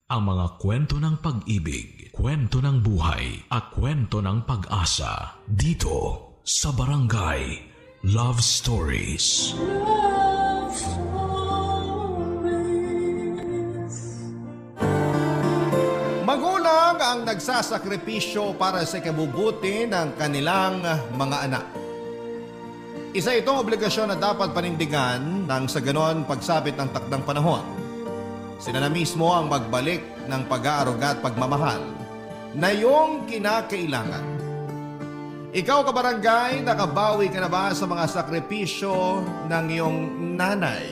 Ang mga kwento ng pag-ibig, kwento ng buhay, at kwento ng pag-asa dito sa Barangay Love Stories. Love Stories. Magulang ang nagsasakripisyo para sa kabubuti ng kanilang mga anak. Isa itong obligasyon na dapat panindigan nang sa ganon pagsapit ng takdang panahon. Sila na mismo ang magbalik ng pag-aaruga at pagmamahal na iyong kinakailangan. Ikaw kabarangay, nakabawi ka na ba sa mga sakripisyo ng iyong nanay?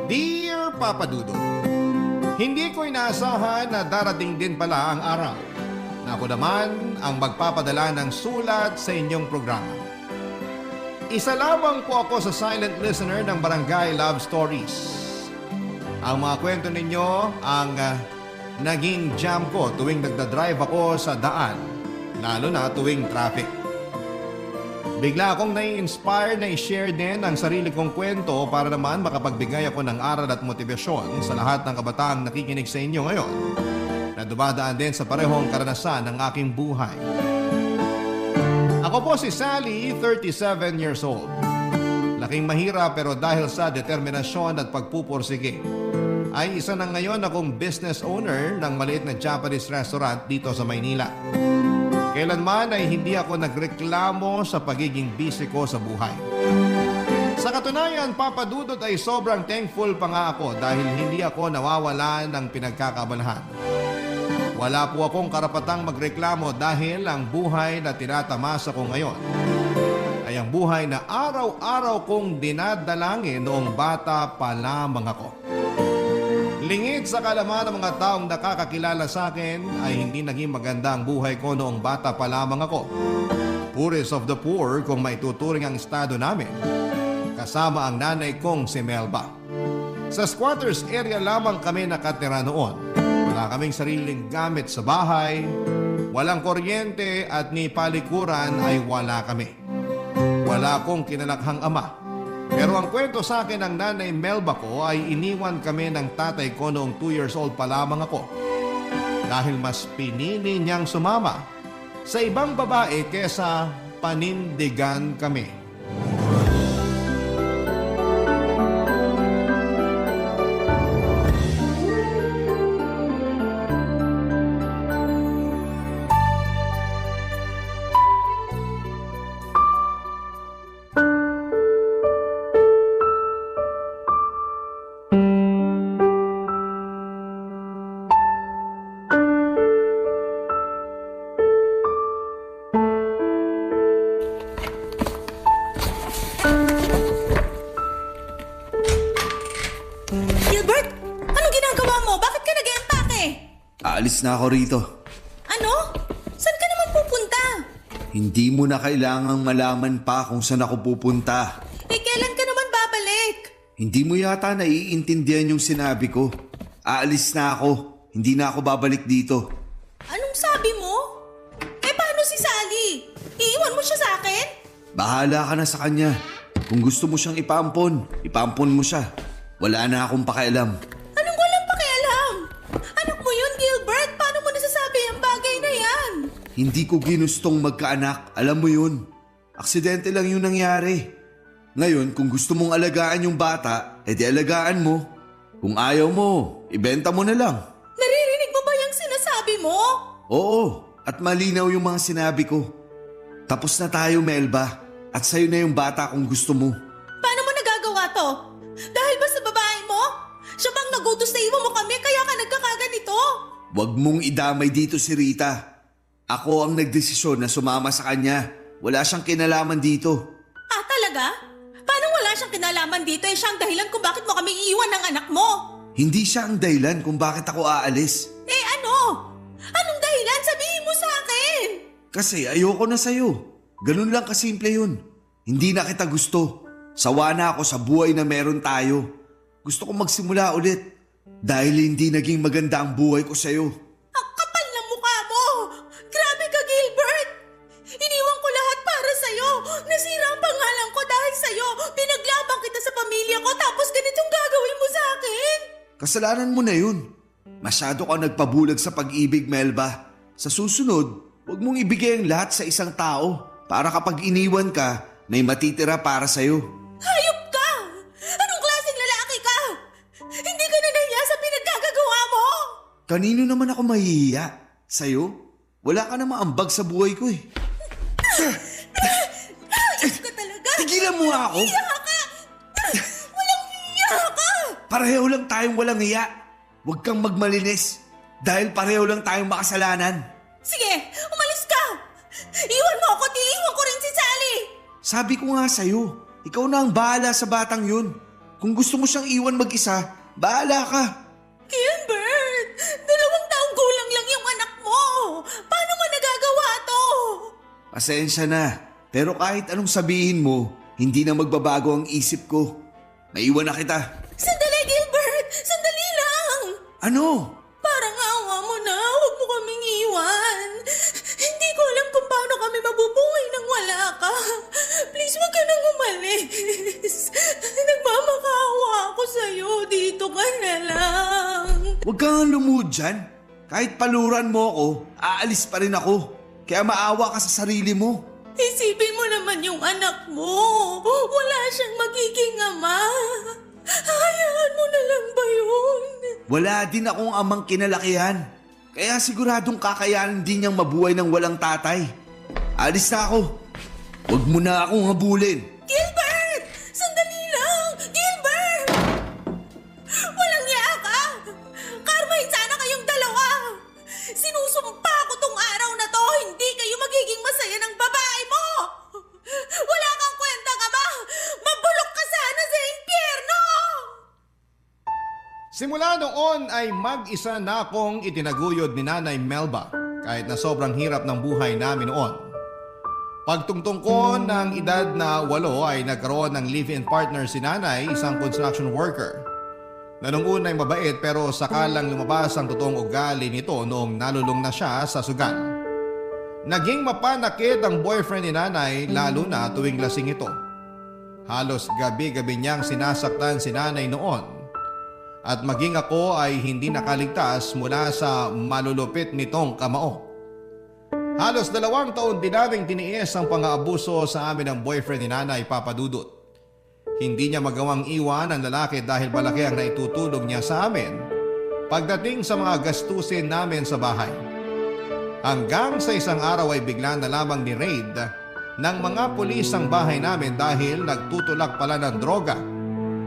Dear Papa Dudut, hindi ko inaasahan na darating din pala ang araw na ako naman ang magpapadala ng sulat sa inyong programa. Isa lamang po ako sa silent listener ng Barangay Love Stories. Ang mga kwento ninyo ang naging jam ko tuwing nagdadrive ako sa daan, lalo na tuwing traffic. Bigla akong nai-inspire na i-share din ang sarili kong kwento para naman makapagbigay ako ng aral at motibasyon sa lahat ng kabataang nakikinig sa inyo ngayon na dumadaan din sa parehong karanasan ng aking buhay. Ako po si Sally, 37 years old. Laking mahirap pero dahil sa determinasyon at pagpupursige, ay isa na ngayon akong business owner ng maliit na Japanese restaurant dito sa Maynila. Kailanman ay hindi ako nagreklamo sa pagiging busy ko sa buhay. Sa katunayan, Papa Dudut, ay sobrang thankful pa nga ako dahil hindi ako nawawala ng pinagkakabalahan. Wala po akong karapatang magreklamo dahil ang buhay na tinatamasa ko ngayon ay ang buhay na araw-araw kong dinadalangin noong bata pa lamang ako. Lingid sa kalaman ng mga taong nakakakilala sa akin ay hindi naging maganda ang buhay ko noong bata pa lamang ako. Poorest of the poor kung maituturing ang estado namin. Kasama ang nanay kong si Melba. Sa squatters area lamang kami nakatira noon. Wala kaming sariling gamit sa bahay, walang kuryente at ni palikuran ay wala kami. Wala akong kinalakhang ama. Pero ang kwento sa akin ng nanay Melba ko ay iniwan kami ng tatay ko noong 2 years old pa lamang ako. Dahil mas pinili niyang sumama sa ibang babae kesa panindigan kami. Gilbert, anong ginagawa mo? Bakit ka nag-eempake? Aalis na ako rito. Ano? Saan ka naman pupunta? Hindi mo na kailangang malaman pa kung saan ako pupunta. Kailan ka naman babalik? Hindi mo yata naiintindihan yung sinabi ko. Aalis na ako. Hindi na ako babalik dito. Anong sabi mo? Paano si Sally? Iiwan mo siya sa akin? Bahala ka na sa kanya. Kung gusto mo siyang ipampon, ipampon mo siya. Wala na akong pakialam. Anong walang pakialam? Anak mo yun, Gilbert. Paano mo nasasabi ang bagay na yan? Hindi ko ginustong magkaanak. Alam mo yun. Aksidente lang yung nangyari. Ngayon, kung gusto mong alagaan yung bata, edi alagaan mo. Kung ayaw mo, ibenta mo na lang. Naririnig mo ba yung sinasabi mo? Oo, at malinaw yung mga sinabi ko. Tapos na tayo, Melba. At sa'yo na yung bata kung gusto mo. Paano mo nagagawa to? Dahil ba sa babae mo? Siya bang nagutos na iwan mo kami kaya ka nagkakaganito? Huwag mong idamay dito si Rita. Ako ang nagdesisyon na sumama sa kanya. Wala siyang kinalaman dito. Ah, talaga? Paano wala siyang kinalaman dito? Siya ang dahilan kung bakit mo kami iiwan ng anak mo. Hindi siya ang dahilan kung bakit ako aalis. Ano? Anong dahilan? Sabihin mo sa akin. Kasi ayoko na sa'yo. Ganun lang kasimple yun. Hindi na kita gusto. Sawa na ako sa buhay na meron tayo. Gusto kong magsimula ulit. Dahil hindi naging maganda ang buhay ko sa'yo. Ang kapal ng mukha mo! Grabe ka, Gilbert! Iniwan ko lahat para sa'yo. Nasira ang pangalan ko dahil sa'yo. Pinaglabang kita sa pamilya ko tapos ganitong gagawin Kasalanan mo na yun. Masyado ka nagpabulag sa pag-ibig, Melba. Sa susunod, huwag mong ibigay ang lahat sa isang tao para kapag iniwan ka, may matitira para sa'yo. Hayop ka! Anong klaseng lalaki ka? Hindi ka na nahiya sa pinagkagagawa mo! Kanino naman ako mahihiya? Sa'yo? Wala ka namang ambag sa buhay ko eh. Diyos ka talaga! Tigilan mo nga ako! Hiya ka! Walang hiya ka! Pareho lang tayong walang hiya. Huwag kang magmalinis dahil pareho lang tayong makasalanan. Sige, umalis ka! Iwan mo ako, iwan ko rin si Sally! Sabi ko nga sa'yo, ikaw na ang bahala sa batang yun. Kung gusto mo siyang iwan mag-isa, bahala ka. Gilbert! 2 taong gulang lang yung anak mo! Paano mo nagagawa to? Pasensya na, pero kahit anong sabihin mo, hindi na magbabago ang isip ko. Naiwan na kita. Sandali, Gilbert! Sandali lang! Ano? Parang awa mo na, huwag mo kaming iwan. Hindi ko alam kung paano kami mabubuhay nang wala ka. Please, wag ka nang umalis. Nagmamakaawa ako sa'yo, dito ka na lang. Huwag kang lumuhod dyan. Kahit paluran mo ako, aalis pa rin ako. Kaya maawa ka sa sarili mo. Isipin mo naman yung anak mo. Wala siyang magiging ama. Hayaan mo na lang ba yun? Wala din akong amang kinalakihan. Kaya siguradong kakayanin din niyang mabuhay ng walang tatay. Alis na ako. Huwag mo na akong habulin. Gilbert! Sandali lang! Gilbert! Walang iya ka! Karmahin sana kayong dalawa! Sinusumpa ko tong araw na to, hindi kayo magiging masaya ng babae mo! Wala kang kwentang ama! Mabulok ka sana sa impyerno! Simula noon ay mag-isa na akong itinaguyod ni Nanay Melba kahit na sobrang hirap ng buhay namin noon. Pagtungtong ko ng edad na 8 ay nagkaroon ng live-in partner si Nanay, isang construction worker. Na nung una ay mabait pero sakalang lumabas ang totoong ugali nito noong nalulung na siya sa sugal. Naging mapanakit ang boyfriend ni Nanay lalo na tuwing lasing ito. Halos gabi-gabi niyang sinasaktan si Nanay noon. At maging ako ay hindi nakaligtas mula sa malulupit nitong kamao. Halos 2 taon din naming tiniis ang pang-aabuso sa amin ng boyfriend ni Nanay, Papa Dudut. Hindi niya magawang iwan ang lalaki dahil malaki ang naitutulong niya sa amin pagdating sa mga gastusin namin sa bahay. Hanggang sa isang araw ay bigla na lamang ni-raid ng mga pulis ang bahay namin dahil nagtutulak pala ng droga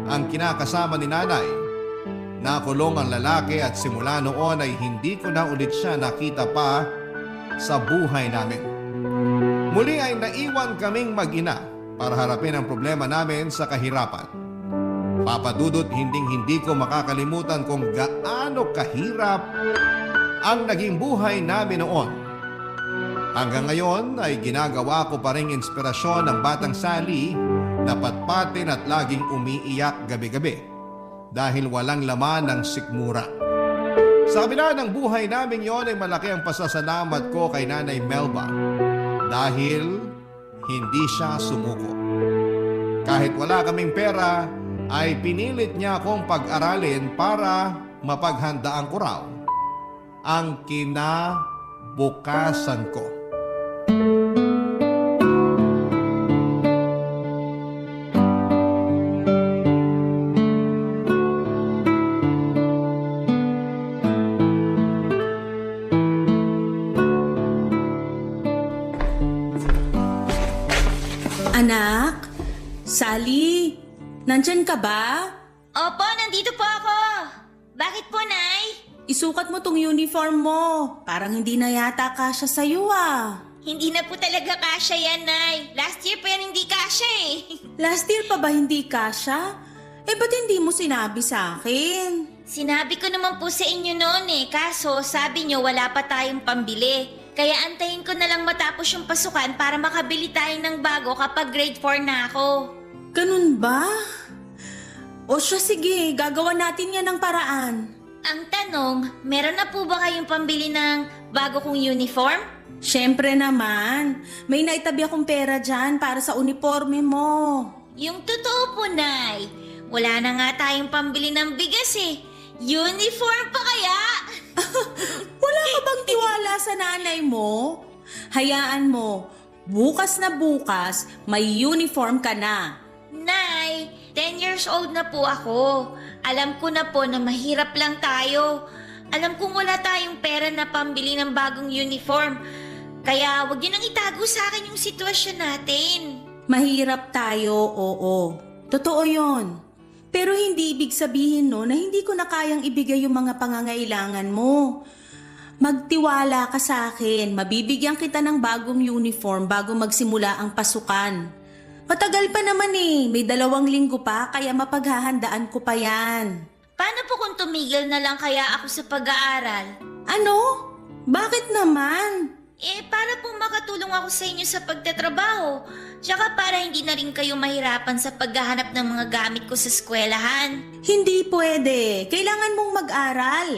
ang kinakasama ni Nanay. Nakulong ang lalaki at simula noon ay hindi ko na ulit siya nakita pa sa buhay namin. Muli ay naiwan kaming mag-ina para harapin ang problema namin sa kahirapan. Papa Dudut, hindi ko makakalimutan kung gaano kahirap ang naging buhay namin noon. Hanggang ngayon ay ginagawa ko pa ring inspirasyon ng batang Sally na patpatin at laging umiiyak gabi-gabi dahil walang laman ng sikmura. Sa kabila ng buhay namin yon ay malaki ang pasasalamat ko kay Nanay Melba dahil hindi siya sumuko. Kahit wala kaming pera ay pinilit niya akong pag-aralin para mapaghandaan ko raw ang kinabukasan ko. Anak? Sally? Nandyan ka ba? Opo, nandito po ako. Bakit po, Nay? Isukat mo tong uniform mo. Parang hindi na yata kasya sa'yo ah. Hindi na po talaga kasya yan, Nay. Last year pa yan hindi kasya eh. Last year pa ba hindi kasya? Eh ba't hindi mo sinabi sa akin? Sinabi ko naman po sa inyo noon eh, kaso sabi nyo wala pa tayong pambili. Kaya antayin ko na lang matapos yung pasukan para makabili tayo ng bago kapag grade 4 na ako. Ganun ba? O siya sige, gagawa natin yan ng paraan. Ang tanong, meron na po ba kayong pambili ng bago kong uniform? Siyempre naman, may naitabi akong pera dyan para sa uniforme mo. Yung totoo po, Nay. Wala na nga tayong pambili ng bigas eh. Uniform pa kaya? Wala ka bang tiwala sa nanay mo? Hayaan mo, bukas na bukas, may uniform ka na. Nay, 10 years old na po ako. Alam ko na po na mahirap lang tayo. Alam kong wala tayong pera na pambili ng bagong uniform. Kaya wag niyo nang itago sa akin yung sitwasyon natin. Mahirap tayo, oo. Totoo yon. Pero hindi ibig sabihin no na hindi ko na kayang ibigay yung mga pangangailangan mo. Magtiwala ka sa akin, mabibigyan kita ng bagong uniform bago magsimula ang pasukan. Matagal pa naman may 2 linggo pa kaya mapaghahandaan ko pa yan. Paano po kung tumigil na lang kaya ako sa pag-aaral? Ano? Bakit naman? Para po makatulong ako sa inyo sa pagtatrabaho. Tsaka para hindi na rin kayo mahirapan sa paghahanap ng mga gamit ko sa eskwelahan. Hindi pwede. Kailangan mong mag-aral.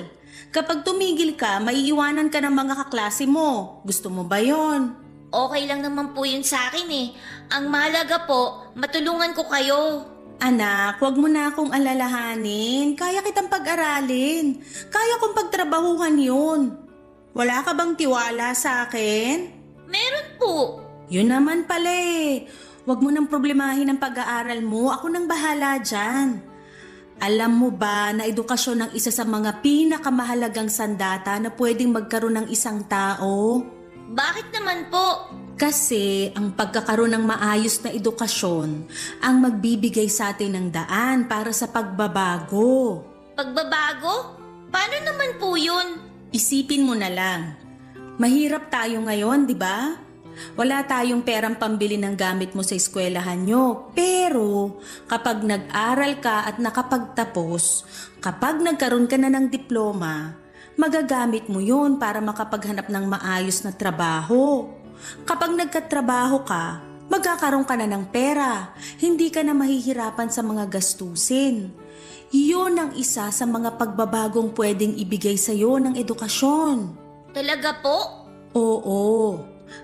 Kapag tumigil ka, maiiwanan ka ng mga kaklase mo. Gusto mo ba yon? Okay lang naman po yun sa akin Ang mahalaga po, matulungan ko kayo. Anak, wag mo na akong alalahanin. Kaya kitang pag-aralin. Kaya kong pagtrabahuhan yun. Wala ka bang tiwala sa akin? Meron po. Yun naman pala Wag mo nang problemahin ang pag-aaral mo. Ako nang bahala dyan. Alam mo ba na edukasyon ang isa sa mga pinakamahalagang sandata na pwedeng magkaroon ng isang tao? Bakit naman po? Kasi ang pagkakaroon ng maayos na edukasyon ang magbibigay sa atin ng daan para sa pagbabago. Pagbabago? Paano naman po yun? Isipin mo na lang. Mahirap tayo ngayon, di ba? Wala tayong perang pambili ng gamit mo sa eskwelahan nyo. Pero kapag nag-aral ka at nakapagtapos, kapag nagkaroon ka na ng diploma, magagamit mo yun para makapaghanap ng maayos na trabaho. Kapag nagkatrabaho ka, magkakaroon ka na ng pera. Hindi ka na mahihirapan sa mga gastusin. Iyon ang isa sa mga pagbabagong pwedeng ibigay sa iyo ng edukasyon. Talaga po? Oo.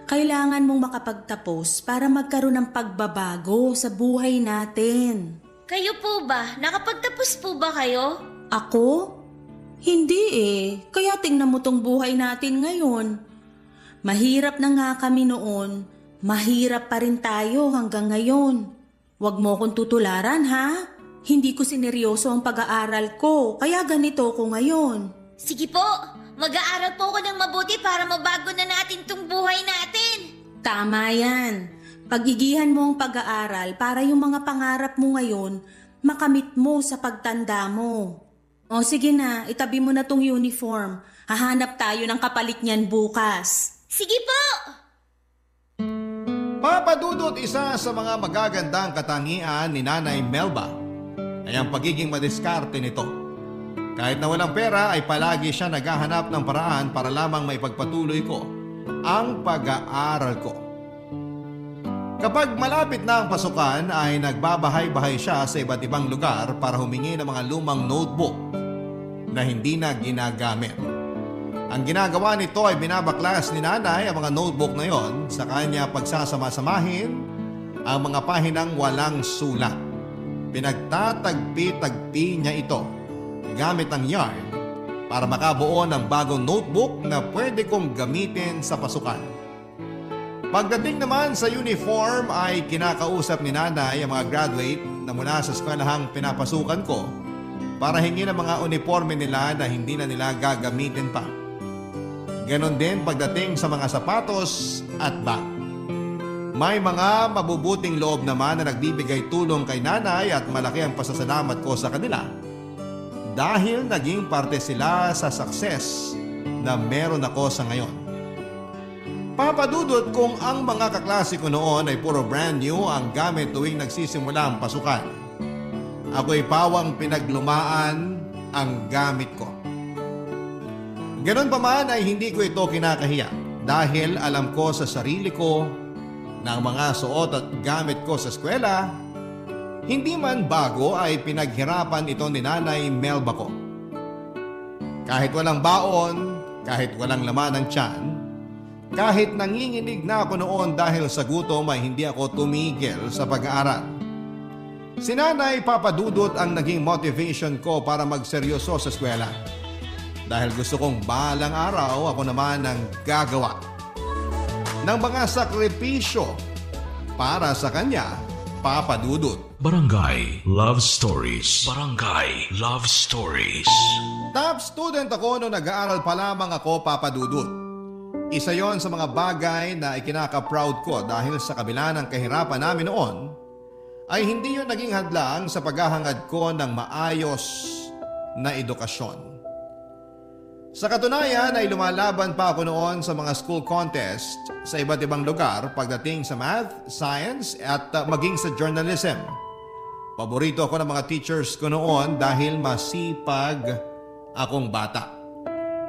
Kailangan mong makapagtapos para magkaroon ng pagbabago sa buhay natin. Kayo po ba? Nakapagtapos po ba kayo? Ako? Hindi Kaya tingnan mo tong buhay natin ngayon. Mahirap na nga kami noon. Mahirap pa rin tayo hanggang ngayon. Huwag mo akong tutularan ha? Hindi ko sineryoso ang pag-aaral ko, kaya ganito ko ngayon. Sige po, mag-aaral po ako ng mabuti para mabago na natin tong buhay natin. Tama yan. Pagigihan mo ang pag-aaral para yung mga pangarap mo ngayon, makamit mo sa pagtanda mo. O sige na, itabi mo na tong uniform. Hahanap tayo ng kapalit niyan bukas. Sige po! Papa Dudut, isa sa mga magagandang katangian ni Nanay Melba ay ang pagiging madiskarte nito. Kahit na walang pera ay palagi siya naghahanap ng paraan para lamang maipagpatuloy ko ang pag-aaral ko. Kapag malapit na ang pasukan ay nagbabahay-bahay siya sa iba't ibang lugar para humingi ng mga lumang notebook na hindi na ginagamit. Ang ginagawa nito ay binabaklas ni Nanay ang mga notebook na yon sa kanya pagsasama-samahin ang mga pahinang walang sulat. Pinagtatagpi-tagpi niya ito gamit ang yarn para makabuo ng bagong notebook na pwede kong gamitin sa pasukan. Pagdating naman sa uniform ay kinakausap ni Nanay ang mga graduate na mula sa eskwelahang pinapasukan ko para hingin ang mga uniforme nila na hindi na nila gagamitin pa. Ganon din pagdating sa mga sapatos at bag. May mga mabubuting loob naman na nagbibigay tulong kay Nanay at malaki ang pasasalamat ko sa kanila dahil naging parte sila sa success na meron ako sa ngayon. Papa Dudut, kung ang mga kaklase ko noon ay puro brand new ang gamit tuwing nagsisimula ang pasukan, ako'y pawang pinaglumaan ang gamit ko. Ganon pa man ay hindi ko ito kinakahiya dahil alam ko sa sarili ko na ang mga suot at gamit ko sa eskwela, hindi man bago ay pinaghirapan ito ni Nanay Melba ko. Kahit walang baon, kahit walang laman ng tiyan, kahit nanginginig na ako noon dahil sa gutom ay hindi ako tumigil sa pag-aaral. Si Nanay Papadudot ang naging motivation ko para magseryoso sa eskwela. Dahil gusto kong balang araw ako naman ang gagawa ng mga sakripisyo para sa kanya, Papa Dudut. Barangay Love Stories. Barangay Love Stories. Top student ako nung nag-aaral pa lamang ako, Papa Dudut. Isa yon sa mga bagay na ikinaka-proud ko dahil sa kabila ng kahirapan namin noon, ay hindi yun naging hadlang sa paghahangad ko ng maayos na edukasyon. Sa katunayan ay lumalaban pa ako noon sa mga school contest sa iba't ibang lugar pagdating sa math, science at maging sa journalism. Paborito ako ng mga teachers ko noon dahil masipag akong bata.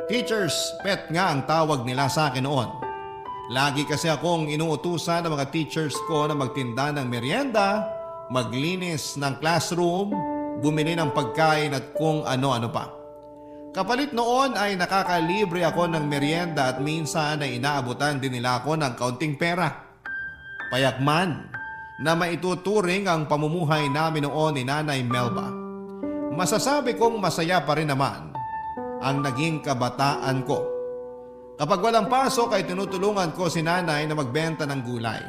Teachers pet nga ang tawag nila sa akin noon. Lagi kasi akong inuutusan ng mga teachers ko na magtinda ng merienda, maglinis ng classroom, bumili ng pagkain at kung ano-ano pa. Kapalit noon ay nakakalibre ako ng merienda at minsan ay inaabutan din nila ako ng kaunting pera. Payakman na maituturing ang pamumuhay namin noon ni Nanay Melba. Masasabi kong masaya pa rin naman ang naging kabataan ko. Kapag walang pasok ay tinutulungan ko si Nanay na magbenta ng gulay.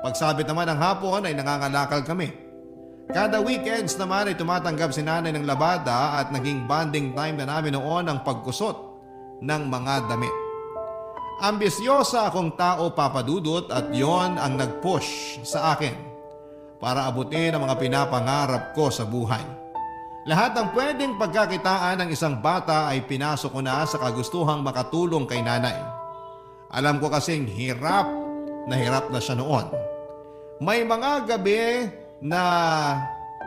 Pagsabit naman ng hapon ay nangangalakal kami. Kada weekends naman ay tumatanggap si Nanay ng labada at naging bonding time na namin noon ang pagkusot ng mga damit. Ambisyosa akong tao, Papa Dudut, at yon ang nag-push sa akin para abutin ang mga pinapangarap ko sa buhay. Lahat ng pwedeng pagkakitaan ng isang bata ay pinasok ko na sa kagustuhang makatulong kay Nanay. Alam ko kasing hirap na siya noon. May mga gabi na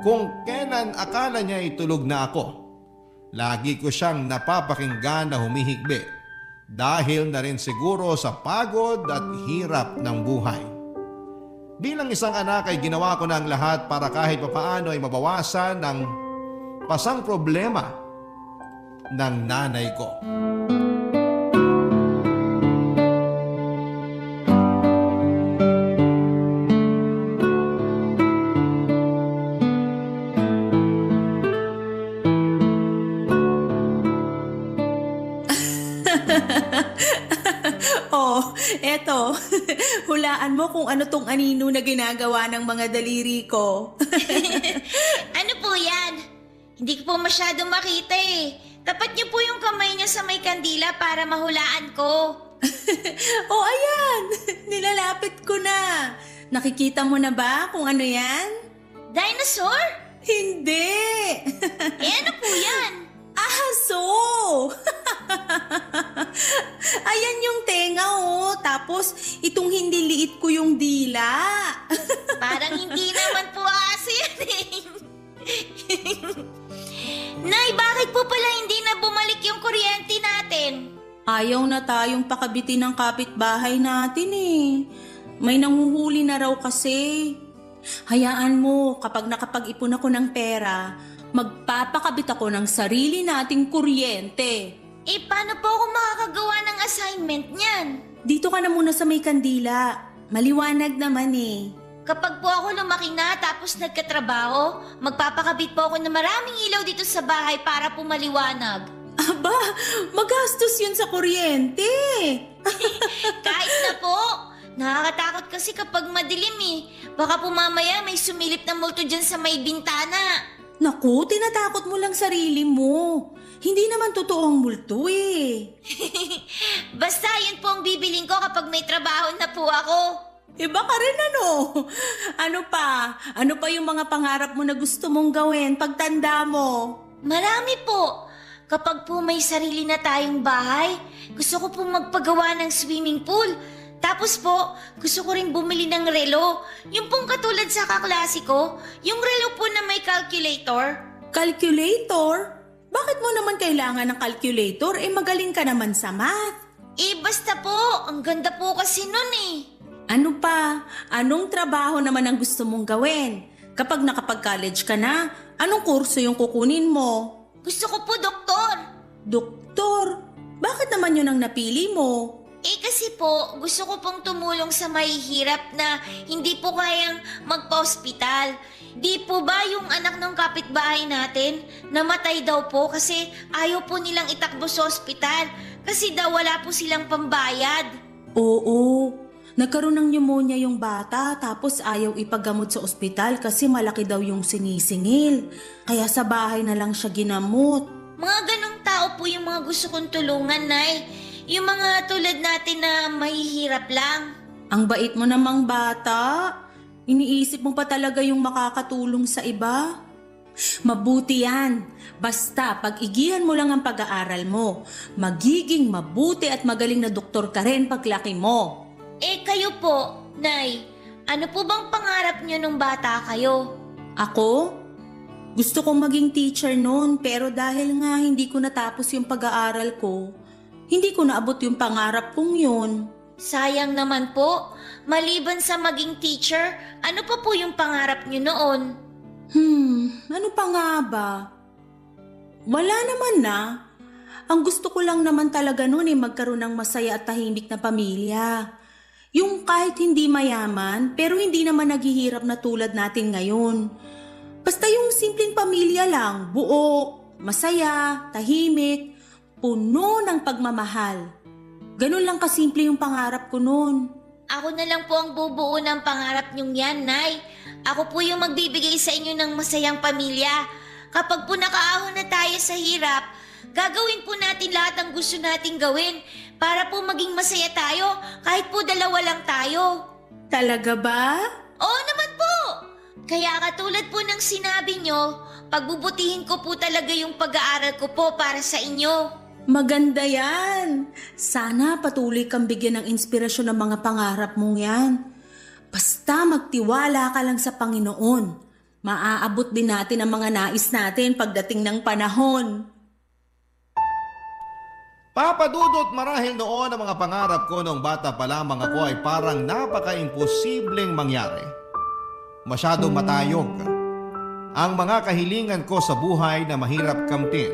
kung kailan akala niya itulog na ako, lagi ko siyang napapakinggan na humihigbi dahil na rin siguro sa pagod at hirap ng buhay. Bilang isang anak ay ginawa ko na ang lahat para kahit papaano ay mabawasan ang pasang problema ng nanay ko. Oh, eto. Hulaan mo kung ano tong anino na ginagawa ng mga daliri ko. Ano po yan? Hindi ko po masyado makita eh. Tapat niyo po yung kamay niya sa may kandila para mahulaan ko. Oh, ayan. Nilalapit ko na. Nakikita mo na ba kung ano yan? Dinosaur? Hindi. Eh ano po yan? Aso! Ayan yung tenga oh. Tapos itong hindi liit ko yung dila. Parang hindi naman po aso yan eh. Nay, bakit po pala hindi na bumalik yung kuryente natin? Ayaw na tayong pakabitin ng kapitbahay natin eh. May nanguhuli na raw kasi. Hayaan mo, kapag nakapag-ipon ako ng pera, magpapakabit ako ng sarili nating kuryente. Eh, paano po ako makakagawa ng assignment niyan? Dito ka na muna sa may kandila. Maliwanag naman eh. Kapag po ako lumaki na tapos nagkatrabaho, magpapakabit po ako ng maraming ilaw dito sa bahay para po maliwanag. Aba, magastos yun sa kuryente. Kahit na po. Nakakatakot kasi kapag madilim eh. Baka po mamaya may sumilip na multo dyan sa may bintana. Naku, tinatakot mo lang sarili mo. Hindi naman totoong multo eh. Basta yun po ang bibiling ko kapag may trabaho na po ako. Iba ka rin ano? Ano pa? Ano pa yung mga pangarap mo na gusto mong gawin pagtanda mo? Marami po. Kapag po may sarili na tayong bahay, gusto ko po magpagawa ng swimming pool. Tapos po, gusto ko rin bumili ng relo. Yung pong katulad sa kaklase ko, yung relo po na may calculator. Calculator? Bakit mo naman kailangan ng calculator? Eh magaling ka naman sa math. Eh basta po, ang ganda po kasi nun eh. Ano pa? Anong trabaho naman ang gusto mong gawin? Kapag nakapag-college ka na, anong kurso yung kukunin mo? Gusto ko po doktor. Doktor? Bakit naman yun ang napili mo? Eh kasi po, gusto ko pong tumulong sa mahihirap na hindi po kayang magpa-hospital. Di po ba yung anak ng kapitbahay natin namatay daw po kasi ayaw po nilang itakbo sa ospital kasi daw wala po silang pambayad? Oo, nagkaroon ng pneumonia yung bata tapos ayaw ipagamot sa ospital kasi malaki daw yung sinisingil. Kaya sa bahay na lang siya ginamot. Mga ganong tao po yung mga gusto kong tulungan, Nay. Yung mga tulad natin na mahihirap lang. Ang bait mo namang bata. Iniisip mo pa talaga yung makakatulong sa iba? Mabuti yan. Basta pag-igihan mo lang ang pag-aaral mo, magiging mabuti at magaling na doktor ka rin paglaki mo. Eh kayo po, Nay, ano po bang pangarap niyo nung bata kayo? Ako? Gusto kong maging teacher noon pero dahil nga hindi ko natapos yung pag-aaral ko, hindi ko naabot yung pangarap kong yun. Sayang naman po. Maliban sa maging teacher, ano pa po yung pangarap niyo noon? Ano pa nga ba? Wala naman na. Ang gusto ko lang naman talaga noon magkaroon ng masaya at tahimik na pamilya. Yung kahit hindi mayaman, pero hindi naman naghihirap na tulad natin ngayon. Basta yung simpleng pamilya lang, buo, masaya, tahimik, puno ng pagmamahal. Ganun lang kasimple yung pangarap ko noon. Ako na lang po ang bubuo ng pangarap niyong yan, Nay. Ako po yung magbibigay sa inyo ng masayang pamilya. Kapag po nakaahon na tayo sa hirap, gagawin po natin lahat ng gusto nating gawin para po maging masaya tayo kahit po dalawa lang tayo. Talaga ba? Oo naman po! Kaya katulad po ng sinabi niyo, pagbubutihin ko po talaga yung pag-aaral ko po para sa inyo. Maganda yan. Sana patuloy kang bigyan ng inspirasyon ng mga pangarap mong yan. Basta magtiwala ka lang sa Panginoon. Maaabot din natin ang mga nais natin pagdating ng panahon. Papadudot marahil noon ang mga pangarap ko nung bata pa lamang ako ay parang napaka-imposibleng mangyari. Masyadong matayog. Ang mga kahilingan ko sa buhay na mahirap kamtin,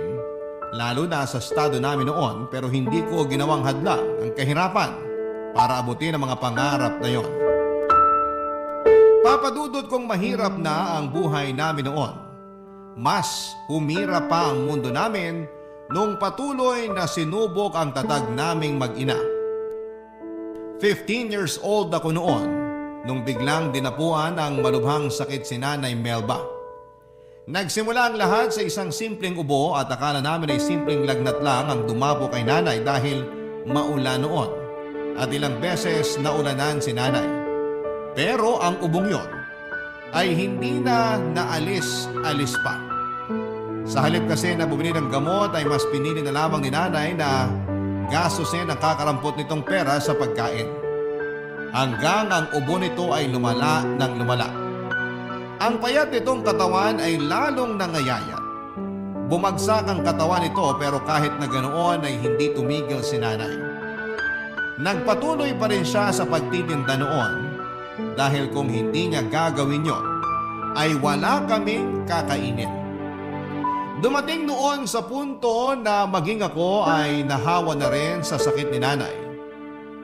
lalo na sa estado namin noon, pero hindi ko ginawang hadlang ang kahirapan para abutin ang mga pangarap na yon. Papadudot kong mahirap na ang buhay namin noon. Mas humirap pa ang mundo namin nung patuloy na sinubok ang tatag naming mag-ina. 15 years old ako noon nung biglang dinapuan ang malubhang sakit si Nanay Melba. Nagsimula ang lahat sa isang simpleng ubo at akala namin ay simpleng lagnat lang ang dumapo kay Nanay dahil maulan noon at ilang beses naulanan si Nanay. Pero ang ubong yon ay hindi na naalis-alis pa. Sa halip kasi na bumili ng gamot ay mas pinili na lamang ni Nanay na gastusin ang kakarampot nitong pera sa pagkain. Hanggang ang ubo nito ay lumala ng lumala. Ang payat nitong katawan ay lalong nangayayat. Bumagsak ang katawan nito pero kahit na ganoon ay hindi tumigil si Nanay. Nagpatuloy pa rin siya sa pagtitinda noon dahil kung hindi niya gagawin yon ay wala kaming kakainin. Dumating noon sa punto na maging ako ay nahawa na rin sa sakit ni Nanay.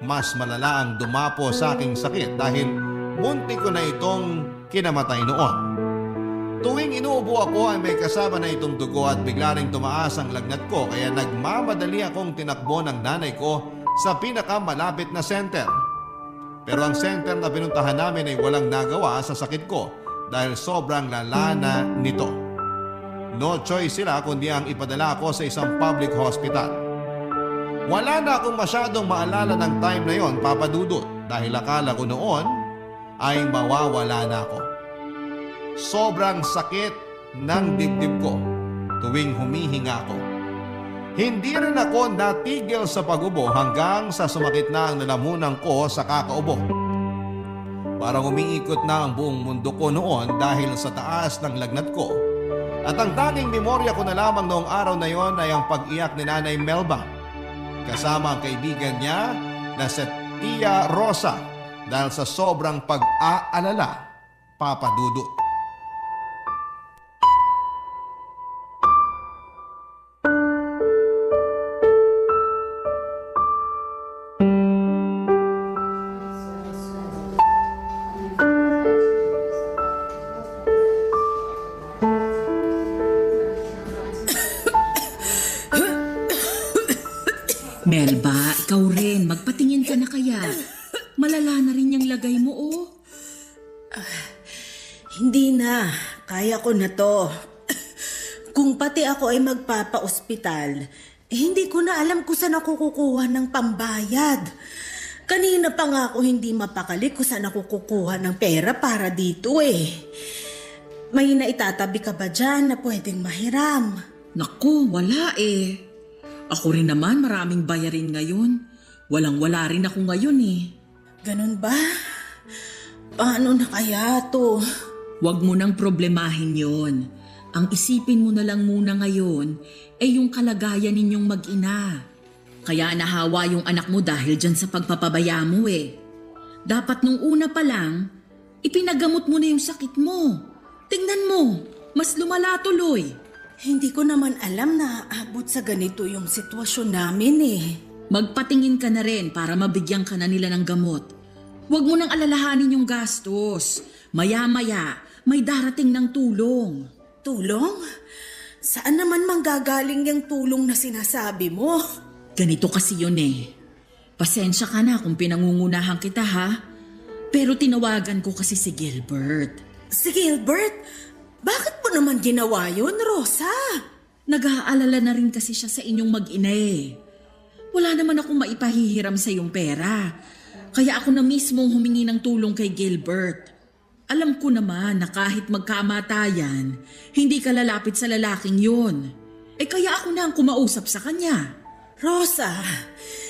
Mas malala ang dumapo sa aking sakit dahil munti ko na itong kinamatay noon. Tuwing inuubo ako ay may kasama na itong dugo at bigla ring tumaas ang lagnat ko kaya nagmamadali akong tinakbo ng nanay ko sa pinakamalapit na center. Pero ang center na pinuntahan namin ay walang nagawa sa sakit ko dahil sobrang lala na nito. No choice sila kundi ang ipadala ako sa isang public hospital. Wala na akong masyadong maalala ng time na yon, Papa Dudut, dahil akala ko noon ay mawawala na ako. Sobrang sakit ng dibdib ko tuwing humihinga ako. Hindi rin ako natigil sa pag-ubo hanggang sa sumakit na ang lalamunan ko sa kakaubo. Parang umiikot na ang buong mundo ko noon dahil sa taas ng lagnat ko. At ang tanging memorya ko na lamang noong araw na yon ay ang pag-iyak ni Nanay Melba kasama ang kaibigan niya na si Tia Rosa dahil sa sobrang pag-aalala, Papa Dudut. Melba, ikaw rin. Magpatingin ka na kaya. Malala na rin yung lagay mo, oh. Hindi na. Kaya ko na to. Kung pati ako ay magpapa-ospital, hindi ko na alam kung saan ako kukuha ng pambayad. Kanina pa nga ako hindi mapakali kung saan ako kukuha ng pera para dito eh. May naitatabi ka ba dyan na pwedeng mahiram? Naku, wala eh. Ako rin naman maraming bayarin ngayon. Walang-wala rin ako ngayon eh. Ganun ba? Paano na kaya to? Huwag mo nang problemahin yon. Ang isipin mo na lang muna ngayon ay yung kalagayan ninyong mag-ina. Kaya nahawa yung anak mo dahil dyan sa pagpapabaya mo eh. Dapat nung una pa lang, ipinagamot mo na yung sakit mo. Tingnan mo, mas lumala tuloy. Hindi ko naman alam na aabot sa ganito yung sitwasyon namin eh. Magpatingin ka na rin para mabigyan ka na nila ng gamot. Huwag mo nang alalahanin yung gastos. Maya-maya, may darating ng tulong. Tulong? Saan naman manggagaling yung tulong na sinasabi mo? Ganito kasi yun eh. Pasensya ka na kung pinangungunahan kita ha. Pero tinawagan ko kasi si Gilbert. Si Gilbert? Bakit mo naman ginawa yun, Rosa? Nag-aalala na rin kasi siya sa inyong mag-ina eh. Wala naman akong maipahihiram sa iyong pera. Kaya ako na mismong humingi ng tulong kay Gilbert. Alam ko naman na kahit magkamatayan, hindi ka lalapit sa lalaking yun. Eh kaya ako na ang kumausap sa kanya. Rosa,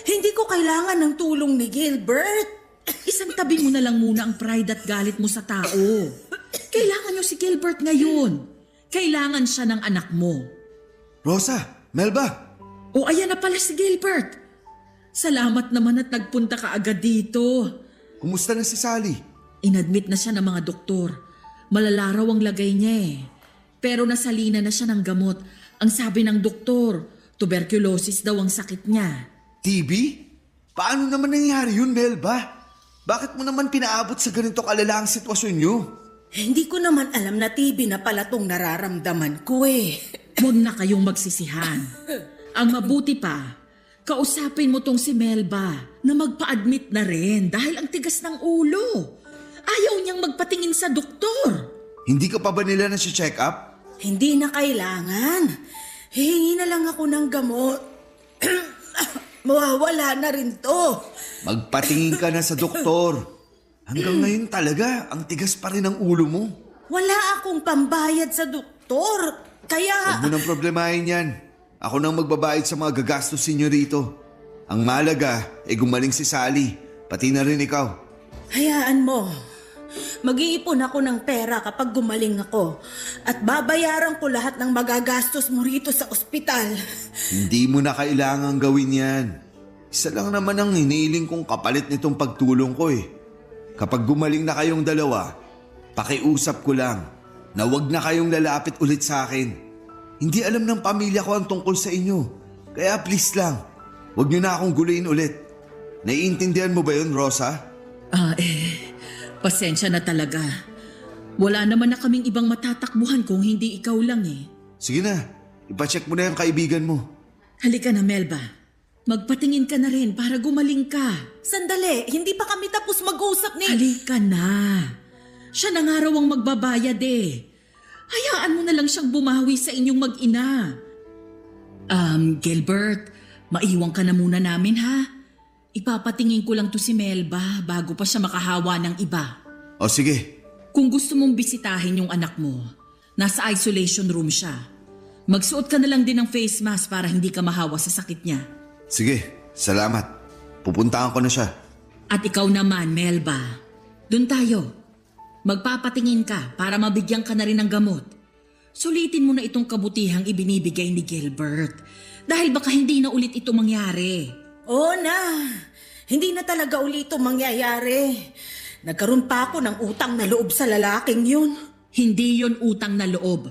hindi ko kailangan ng tulong ni Gilbert. Isang tabi mo na lang muna ang pride at galit mo sa tao. Kailangan niyo si Gilbert ngayon. Kailangan siya ng anak mo. Rosa, Melba, O ayan na pala si Gilbert. Salamat naman at nagpunta ka agad dito. kumusta na si Sally? Inadmit na siya ng mga doktor. Malala raw ang lagay niya eh. Pero nasalina na siya ng gamot. Ang sabi ng doktor, tuberculosis daw ang sakit niya. TB? Paano naman nangyari yun, Melba? Bakit mo naman pinaabot sa ganito kalala ang sitwasyon niyo? Hindi ko naman alam na TB na pala tong nararamdaman ko eh. Huwag na kayong magsisihan. Ang mabuti pa, kausapin mo tong si Melba na magpa-admit na rin dahil ang tigas ng ulo. Ayaw niyang magpatingin sa doktor. Hindi ka pa ba nila na-check up? Hindi na kailangan. Hihingi na lang ako ng gamot. Mawawala na rin to. Magpatingin ka na sa doktor. Hanggang ngayon talaga, ang tigas pa rin ang ulo mo. Wala akong pambayad sa doktor. Kaya... Huwag mo nang problemahin yan. Ako nang magbabayad sa mga gagastusin niyo rito. Ang malaga ay gumaling si Sally, pati na rin ikaw. Hayaan mo. Mag-iipon ako ng pera kapag gumaling ako at babayaran ko lahat ng magagastos mo rito sa ospital. Hindi mo na kailangang gawin yan. Isa lang naman ang hiniling kong kapalit nitong pagtulong ko eh. Kapag gumaling na kayong dalawa, pakiusap ko lang na wag na kayong lalapit ulit sa akin. Hindi alam ng pamilya ko ang tungkol sa inyo. Kaya please lang, wag niyo na akong guluhin ulit. Naiintindihan mo ba yun, Rosa? Pasensya na talaga. Wala naman na kaming ibang matatakbuhan kung hindi ikaw lang eh. Sige na, ipacheck mo na yung kaibigan mo. Halika na, Melba. Magpatingin ka na rin para gumaling ka. Sandali, hindi pa kami tapos mag-usap ni... Halika na. Siya na nga raw ang magbabayad eh. Hayaan mo na lang siyang bumawi sa inyong mag-ina. Gilbert, maiwan ka na muna namin ha. Ipapatingin ko lang to si Melba bago pa siya makahawa ng iba. O sige. Kung gusto mong bisitahin yung anak mo, nasa isolation room siya. Magsuot ka na lang din ng face mask para hindi ka mahawa sa sakit niya. Sige, salamat. Pupuntahan ko na siya. At ikaw naman, Melba. Doon tayo. Magpapatingin ka para mabigyan ka na rin ng gamot. Sulitin mo na itong kabutihang ibinibigay ni Gilbert. Dahil baka hindi na ulit ito mangyari. Oo na. Hindi na talaga ulit ito mangyayari. Nagkaroon pa ako ng utang na loob sa lalaking yun. Hindi yon utang na loob.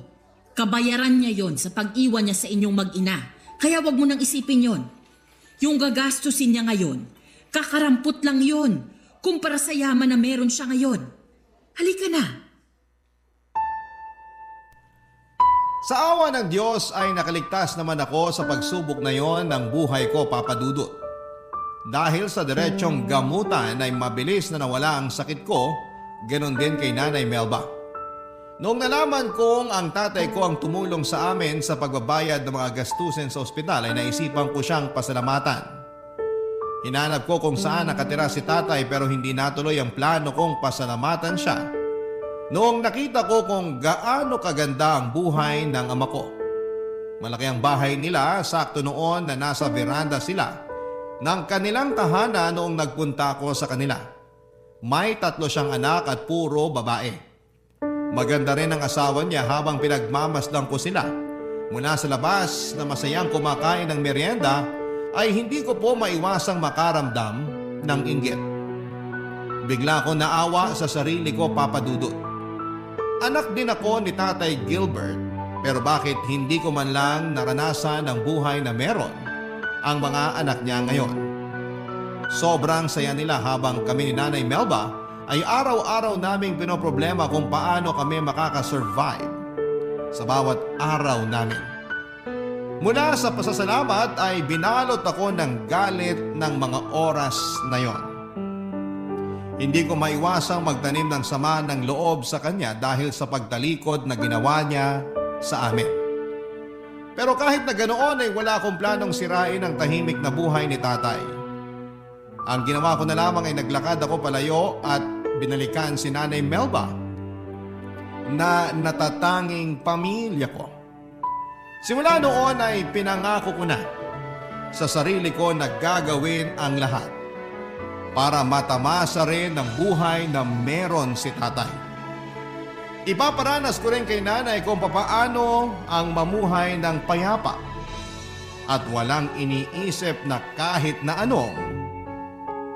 Kabayaran niya yon sa pag-iwan niya sa inyong mag-ina. Kaya wag mo nang isipin yon. Yung gagastusin niya ngayon, kakarampot lang yon kumpara sa yaman na meron siya ngayon. Halika na. Sa awa ng Diyos ay nakaligtas naman ako sa pagsubok na yon ng buhay ko, Papa Dudut. Dahil sa diretsong gamutan ay mabilis na nawala ang sakit ko, ganon din kay Nanay Melba. Noong nalaman kong ang tatay ko ang tumulong sa amin sa pagbabayad ng mga gastusin sa ospital ay naisipan ko siyang pasalamatan. Hinanap ko kung saan nakatira si tatay pero hindi natuloy ang plano kong pasalamatan siya. Noong nakita ko kung gaano kaganda ang buhay ng ama ko. Malaki ang bahay nila, sakto noon na nasa veranda sila ng kanilang tahanan noong nagpunta ako sa kanila. May 3 siyang anak at puro babae. Maganda rin ang asawa niya habang pinagmamasdan ko sila. Mula sa labas na masayang kumakain ng merienda ay hindi ko po maiwasang makaramdam ng inggit. Bigla ko naawa sa sarili ko, Papa Dudut. Anak din ako ni Tatay Gilbert, pero bakit hindi ko man lang naranasan ang buhay na meron ang mga anak niya ngayon? Sobrang saya nila habang kami ni Nanay Melba ay araw-araw naming pinoproblema kung paano kami makakasurvive sa bawat araw namin. Mula sa pasasalamat ay binalot ako ng galit ng mga oras na yon. Hindi ko maiwasang magtanim ng sama ng loob sa kanya dahil sa pagtalikod na ginawa niya sa amin. Pero kahit na ganoon ay wala akong planong sirain ang tahimik na buhay ni tatay. Ang ginawa ko na lamang ay naglakad ako palayo at binalikan si Nanay Melba na natatanging pamilya ko. Simula noon ay pinangako ko na sa sarili ko na gagawin ang lahat para matamasa rin ng buhay na meron si tatay. Ipaparanas ko rin kay nanay kung papaano ang mamuhay ng payapa at walang iniisip na kahit na anong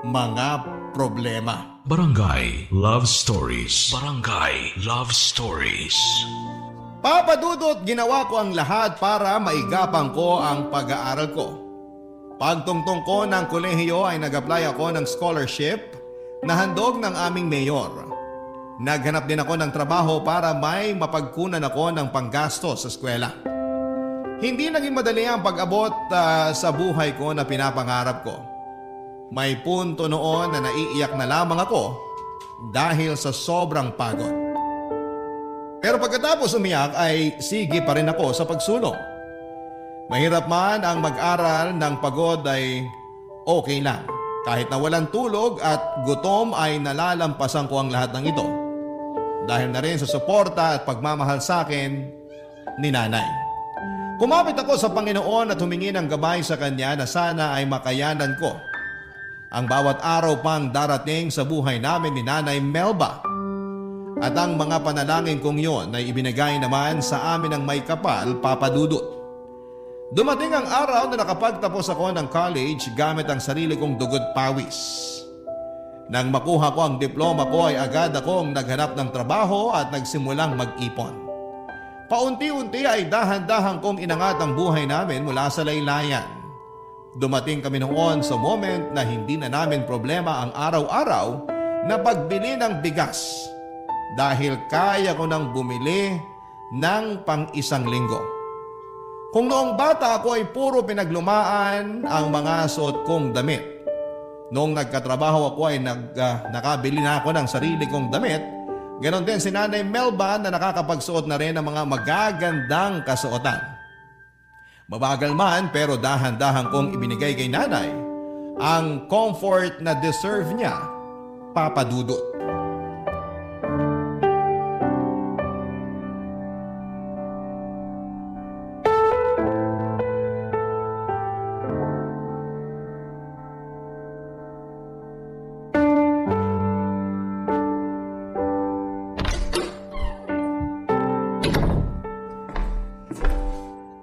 mga problema. Barangay Love Stories. Barangay Love Stories. Papa Dudut, ginawa ko ang lahat para maigapang ko ang pag-aaral ko. Pagtungtong ko ng kolehiyo ay nag-apply ako ng scholarship na handog ng aming mayor. Naghanap din ako ng trabaho para may mapagkunan ako ng panggasto sa eskwela. Hindi naging madali ang pag-abot sa buhay ko na pinapangarap ko. May punto noon na naiiyak na lamang ako dahil sa sobrang pagod. Pero pagkatapos umiyak ay sige pa rin ako sa pagsulong. Mahirap man ang mag-aral ng pagod ay okay lang. Kahit na walang tulog at gutom ay nalalampasan ko ang lahat ng ito. Dahil na rin sa suporta at pagmamahal sa akin ni nanay. Kumapit ako sa Panginoon at humingi ng gabay sa Kanya na sana ay makayanan ko ang bawat araw pang darating sa buhay namin ni Nanay Melba. At ang mga panalangin kong yon ay ibinigay naman sa amin ng may kapal, Papa Dudut. Dumating ang araw na nakapagtapos ako ng college gamit ang sarili kong dugot pawis. Nang makuha ko ang diploma ko ay agad akong naghanap ng trabaho at nagsimulang mag-ipon. Paunti-unti ay dahan-dahan kong inangat ang buhay namin mula sa laylayan. Dumating kami noon sa moment na hindi na namin problema ang araw-araw na pagbili ng bigas dahil kaya ko nang bumili ng pang-1 linggo. Kung noong bata ako ay puro pinaglumaan ang mga suot kong damit. Noong nagkatrabaho ako ay nakabili na ako ng sarili kong damit. Ganon din si Nanay Melba na nakakapagsuot na rin ng mga magagandang kasuotan. Mabagal man pero dahan-dahan kong ibinigay kay nanay ang comfort na deserve niya, Papa Dudut.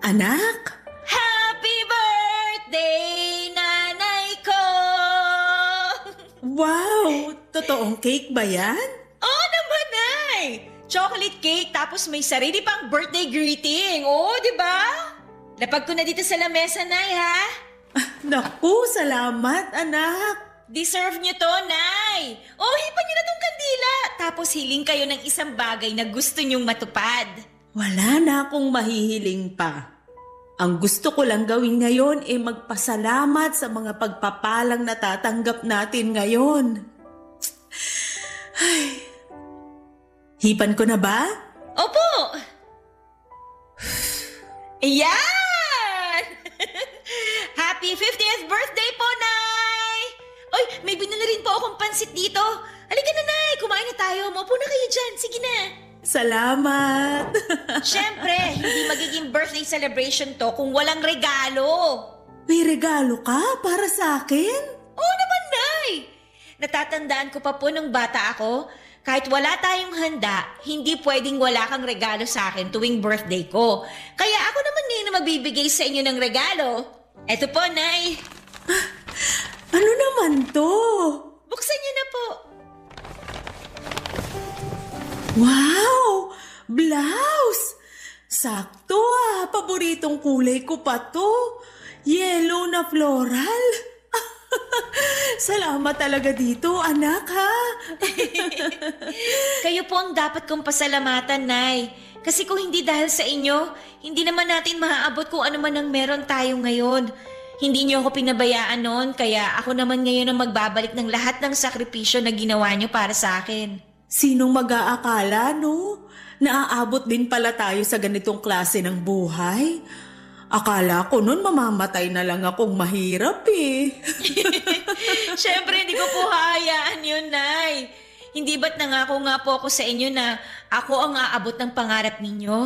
Anak? Happy birthday, nanay ko! Wow! Totoong cake ba yan? Oo naman, Nay! Chocolate cake tapos may sarili pang birthday greeting. Oo, di ba? Lapag ko na dito sa lamesa, Nay, ha? Naku, salamat anak! Deserve nyo to, Nay! O, hipan nyo na tong kandila. Tapos hiling kayo ng isang bagay na gusto nyong matupad. Wala na akong mahihiling pa. Ang gusto ko lang gawin ngayon ay magpasalamat sa mga pagpapalang natatanggap natin ngayon. Ay. Hipan ko na ba? Opo! Ayan! Happy 50th birthday po, Nay! Oy, may binili rin po akong pansit dito. Halika na, Nay. Kumain na tayo. Maupo na kayo dyan. Sige na. Salamat! Siyempre, hindi magiging birthday celebration to kung walang regalo. May regalo ka para sa akin? Oo naman, Nay! Natatandaan ko pa po nung bata ako, kahit wala tayong handa, hindi pwedeng wala kang regalo sa akin tuwing birthday ko. Kaya ako naman ngayon na magbibigay sa inyo ng regalo. Eto po, Nay. Ano naman to? Buksan niyo na po. Wow! Blouse! Sakto ah! Paboritong kulay ko pa to. Yellow na floral. Salamat talaga dito, anak ha. Kayo po ang dapat kong pasalamatan, Nay. Kasi kung hindi dahil sa inyo, hindi naman natin maaabot kung ano man ang meron tayo ngayon. Hindi niyo ako pinabayaan noon, kaya ako naman ngayon ang magbabalik ng lahat ng sakripisyo na ginawa niyo para sa akin. Sinong mag-aakala, no? Naaabot din pala tayo sa ganitong klase ng buhay. Akala ko noon mamamatay na lang akong mahirap eh. Siyempre, hindi ko po hahayaan yun, Nay. Hindi ba't nangako nga po ako sa inyo na ako ang aabot ng pangarap ninyo?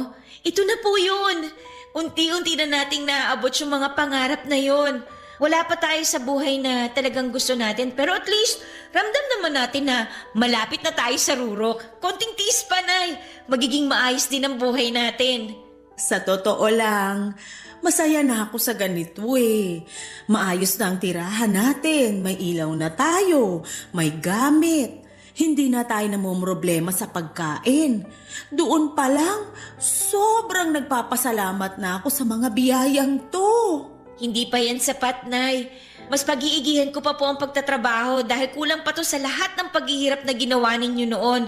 Ito na po yun. Unti-unti na nating naaabot yung mga pangarap na yun. Wala pa tayo sa buhay na talagang gusto natin, pero at least ramdam naman natin na malapit na tayo sa rurok. Konting tiis pa, Nay. Magiging maayos din ang buhay natin. Sa totoo lang, masaya na ako sa ganito eh. Maayos na ang tirahan natin, may ilaw na tayo, may gamit. Hindi na tayo namumroblema sa pagkain. Doon pa lang, sobrang nagpapasalamat na ako sa mga biyayang to. Hindi pa yan sapat, Nay. Mas pag-iigihan ko pa po ang pagtatrabaho dahil kulang pa to sa lahat ng paghihirap na ginawa ninyo noon.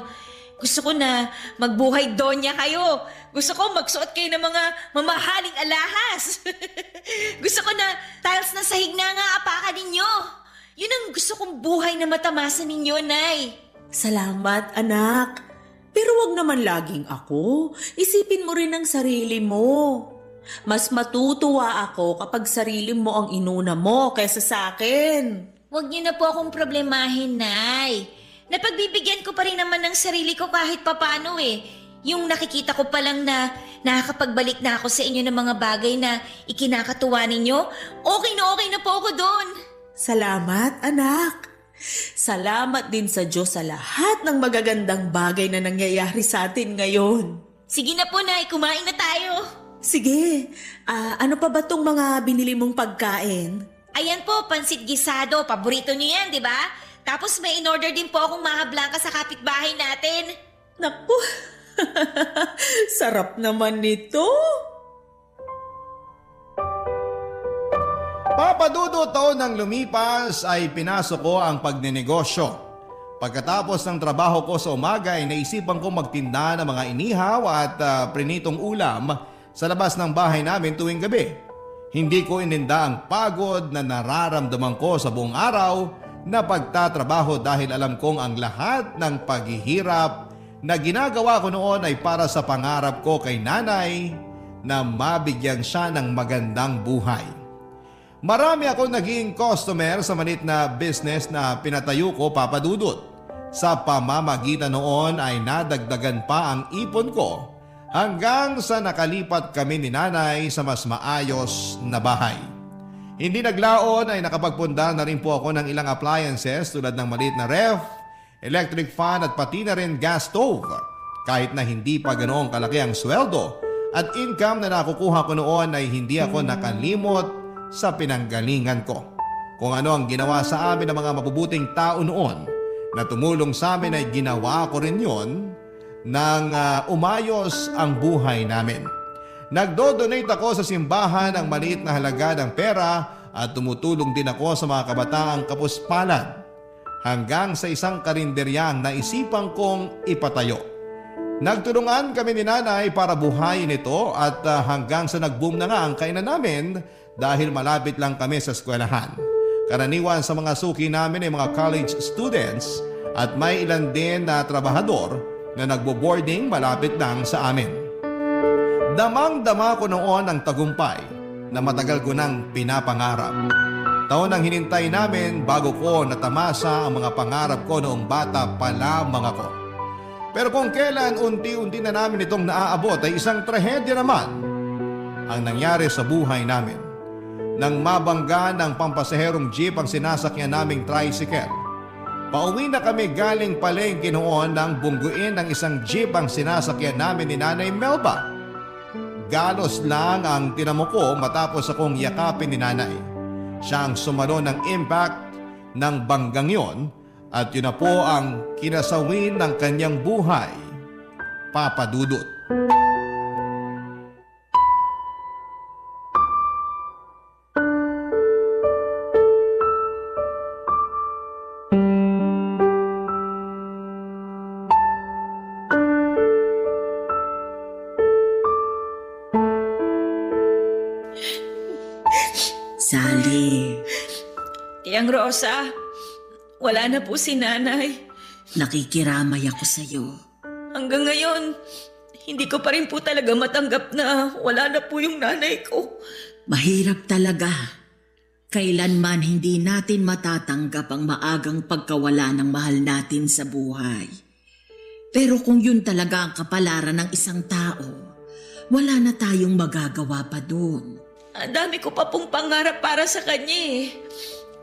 Gusto ko na magbuhay donya kayo. Gusto ko magsuot kayo ng mga mamahaling alahas. Gusto ko na tiles na sahig na nga apakan ninyo. Yun ang gusto kong buhay na matamasa ninyo, Nay. Salamat, anak. Pero wag naman laging ako. Isipin mo rin ang sarili mo. Mas matutuwa ako kapag sarili mo ang inuna mo kaysa sa akin. Huwag niyo na po akong problemahin, Nay. Napagbibigyan ko pa rin naman ng sarili ko kahit papano eh. Yung nakikita ko pa lang na nakakapagbalik na ako sa inyo ng mga bagay na ikinakatuwa ninyo, okay na po ako doon. Salamat, anak. Salamat din sa Diyos sa lahat ng magagandang bagay na nangyayari sa atin ngayon. Sige na po, Nay. Kumain na tayo. Sige, ano pa ba tong mga binili mong pagkain? Ayan po, pansit gisado. Paborito niyo yan, di ba? Tapos may in-order din po akong maha blanca sa kapitbahay natin. Naku, sarap naman nito. Papadudo taon ng lumipas ay pinasok ko ang pagnenegosyo. Pagkatapos ng trabaho ko sa umaga ay naisipan ko magtinda ng mga inihaw at prinitong ulam sa labas ng bahay namin tuwing gabi. Hindi ko ininda ang pagod na nararamdaman ko sa buong araw na pagtatrabaho dahil alam kong ang lahat ng paghihirap na ginagawa ko noon ay para sa pangarap ko kay nanay na mabigyan siya ng magandang buhay. Marami akong naging customer sa maliit na business na pinatayo ko, Papa Dudut. Sa pamamagitan noon ay nadagdagan pa ang ipon ko hanggang sa nakalipat kami ni nanay sa mas maayos na bahay. Hindi naglaon ay nakapagpunda na rin po ako ng ilang appliances tulad ng maliit na ref, electric fan at pati na rin gas stove. Kahit na hindi pa ganoong kalaki ang sweldo at income na nakukuha ko noon ay hindi ako nakalimot sa pinanggalingan ko. Kung ano ang ginawa sa amin ng mga mabubuting tao noon na tumulong sa amin ay ginawa ko rin yon nang umayos ang buhay namin. Nagdo-donate ako sa simbahan ng maliit na halaga ng pera at tumutulong din ako sa mga kabataang kapuspalad hanggang sa isang karinderyang naisipan kong ipatayo. Nagtulungan kami ni nanay para buhayin ito at hanggang sa nag-boom na nga ang kainan namin dahil malapit lang kami sa eskwelahan. Karaniwan sa mga suki namin ay mga college students at may ilan din na trabahador na nagbo-boarding malapit lang sa amin. Damang-dama ko noon ang tagumpay na matagal ko nang pinapangarap. Taon ang hinintay namin bago ko natamasa ang mga pangarap ko noong bata pa lamang ako. Pero kung kailan unti-unti na namin itong naaabot ay isang trahedya naman ang nangyari sa buhay namin. Nang mabangga ng pampasaherong jeep ang sinasakyan naming tricycle. Pauwi na kami galing palengke noon nang bungguin ng isang jeep ang sinasakyan namin ni Nanay Melba. Galos lang ang tinamo ko matapos akong yakapin ni Nanay. Siya ang sumalo ng impact ng banggang yon at yun na po ang kinasawin ng kanyang buhay, Papa Dudut. Sally, Tiyang Rosa, wala na po si nanay. nakikiramay ako sa'yo. Hanggang ngayon, hindi ko pa rin po talaga matanggap na wala na po yung nanay ko. Mahirap talaga. Kailanman hindi natin matatanggap ang maagang pagkawala ng mahal natin sa buhay. Pero kung yun talaga ang kapalaran ng isang tao, wala na tayong magagawa pa doon. Ang dami ko pa pong pangarap para sa kanya eh.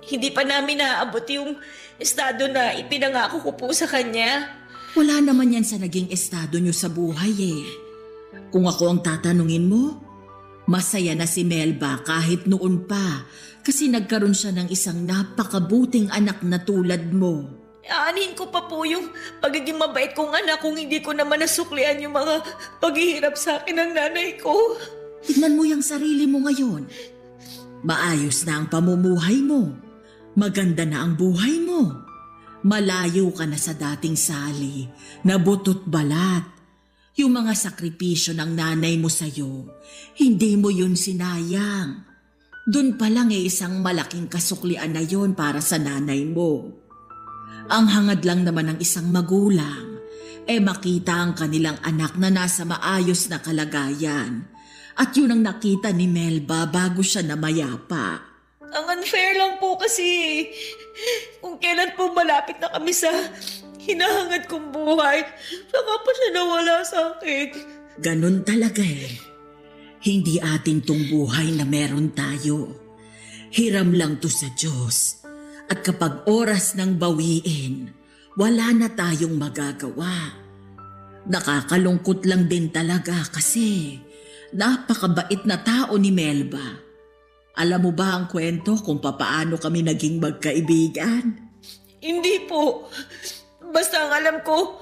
Hindi pa namin naaabot yung estado na ipinangako ko po sa kanya. Wala naman yan sa naging estado nyo sa buhay eh. Kung ako ang tatanungin mo, masaya na si Melba kahit noon pa kasi nagkaroon siya ng isang napakabuting anak na tulad mo. Aanin ko pa po yung pagiging mabait kong anak kung hindi ko naman nasuklian yung mga paghihirap sa akin ng nanay ko. Tignan mo yung sarili mo ngayon. Maayos na ang pamumuhay mo. Maganda na ang buhay mo. Malayo ka na sa dating Sally na butot balat. Yung mga sakripisyo ng nanay mo sa'yo, hindi mo yun sinayang. Doon pa lang isang malaking kasuklian na yun para sa nanay mo. Ang hangad lang naman ng isang magulang, makita ang kanilang anak na nasa maayos na kalagayan. At yun ang nakita ni Melba bago siya namayapa. Ang unfair lang po kasi kung kailan po malapit na kami sa hinahangad kong buhay, saka pa siya nawala sa akin. Ganun talaga eh. Hindi atin tong buhay na meron tayo. Hiram lang to sa Diyos. At kapag oras ng bawiin, wala na tayong magagawa. Nakakalungkot lang din talaga kasi napakabait na tao ni Melba. Alam mo ba ang kwento kung papaano kami naging magkaibigan? Hindi po. Basta ang alam ko,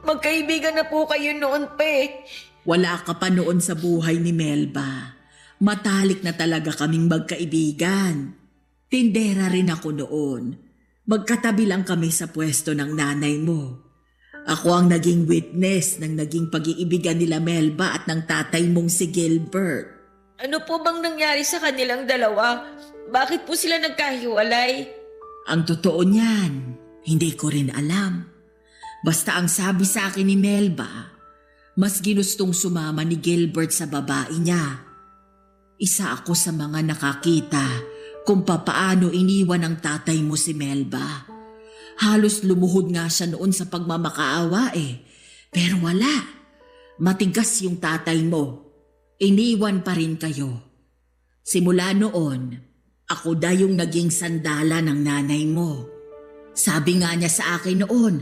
magkaibigan na po kayo noon pa eh. Wala ka pa noon sa buhay ni Melba. Matalik na talaga kaming magkaibigan. Tindera rin ako noon. Magkatabi lang kami sa pwesto ng nanay mo. Ako ang naging witness ng naging pag-iibigan nila Melba at ng tatay mong si Gilbert. Ano po bang nangyari sa kanilang dalawa? Bakit po sila nagkahiwalay? Ang totoo niyan, hindi ko rin alam. Basta ang sabi sa akin ni Melba, mas ginustong sumama ni Gilbert sa babae niya. Isa ako sa mga nakakita kung papaano iniwan ng tatay mo si Melba. Halos lumuhod nga siya noon sa pagmamakaawa eh. Pero wala. Matigas yung tatay mo. Iniwan pa rin kayo. Simula noon, ako na yung naging sandala ng nanay mo. Sabi nga niya sa akin noon,